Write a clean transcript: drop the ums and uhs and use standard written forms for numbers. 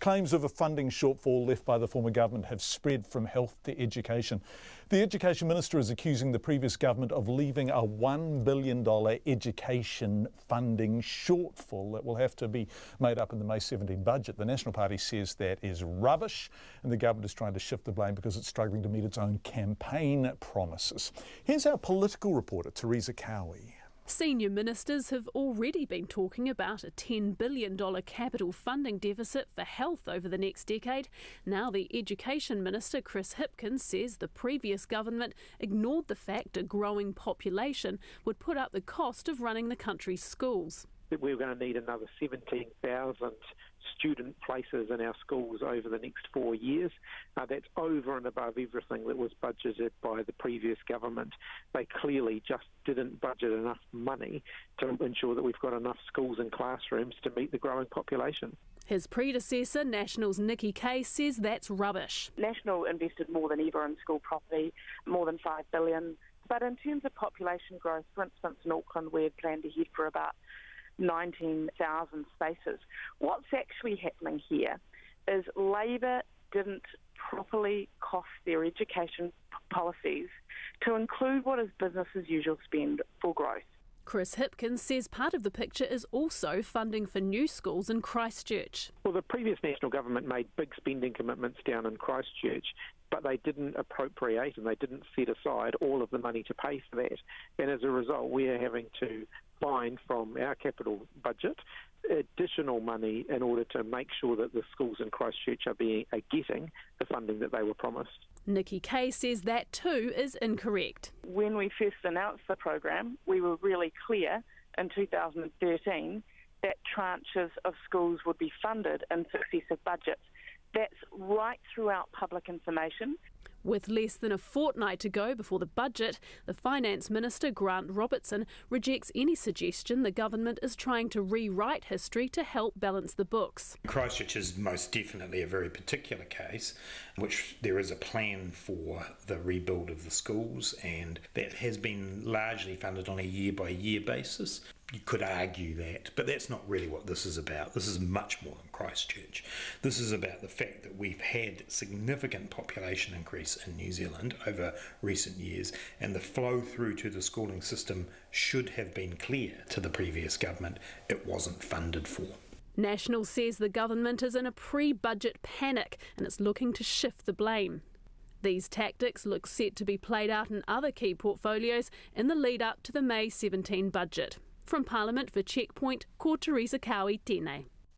Claims of a funding shortfall left by the former government have spread from health to education. The Education Minister is accusing the previous government of leaving a $1 billion education funding shortfall that will have to be made up in the May 17 budget. The National Party says that is rubbish, and the government is trying to shift the blame because it's struggling to meet its own campaign promises. Here's our political reporter, Teresa Cowie. Senior ministers have already been talking about a $10 billion capital funding deficit for health over the next decade. Now the Education Minister, Chris Hipkins, says the previous government ignored the fact a growing population would put up the cost of running the country's schools. We're going to need another 17,000 student places in our schools over the next 4 years. That's over and above everything that was budgeted by the previous government. They clearly just didn't budget enough money to ensure that we've got enough schools and classrooms to meet the growing population. His predecessor, National's Nikki Kay, says that's rubbish. National invested more than ever in school property, more than $5 billion. But in terms of population growth, for instance, in Auckland, we had planned ahead for about 19,000 spaces. What's actually happening here is Labor didn't properly cost their education policies to include what is business as usual spend for growth. Chris Hipkins says part of the picture is also funding for new schools in Christchurch. Well, the previous national government made big spending commitments down in Christchurch, but they didn't appropriate and they didn't set aside all of the money to pay for that. And as a result, we are having to find from our capital budget additional money in order to make sure that the schools in Christchurch are getting the funding that they were promised. Nikki Kay says that too is incorrect. When we first announced the program, we were really clear in 2013 that tranches of schools would be funded in successive budgets. That's right throughout public information. With less than a fortnight to go before the budget, the Finance Minister, Grant Robertson, rejects any suggestion the government is trying to rewrite history to help balance the books. Christchurch is most definitely a very particular case, which there is a plan for the rebuild of the schools, and that has been largely funded on a year-by-year basis. You could argue that, but that's not really what this is about. This is much more than Christchurch. This is about the fact that we've had significant population increase in New Zealand over recent years, and the flow through to the schooling system should have been clear to the previous government. It wasn't funded for. National says the government is in a pre-budget panic and it's looking to shift the blame. These tactics look set to be played out in other key portfolios in the lead-up to the May 17 budget. From Parliament for Checkpoint, ko Teresa Cowie, tēnei.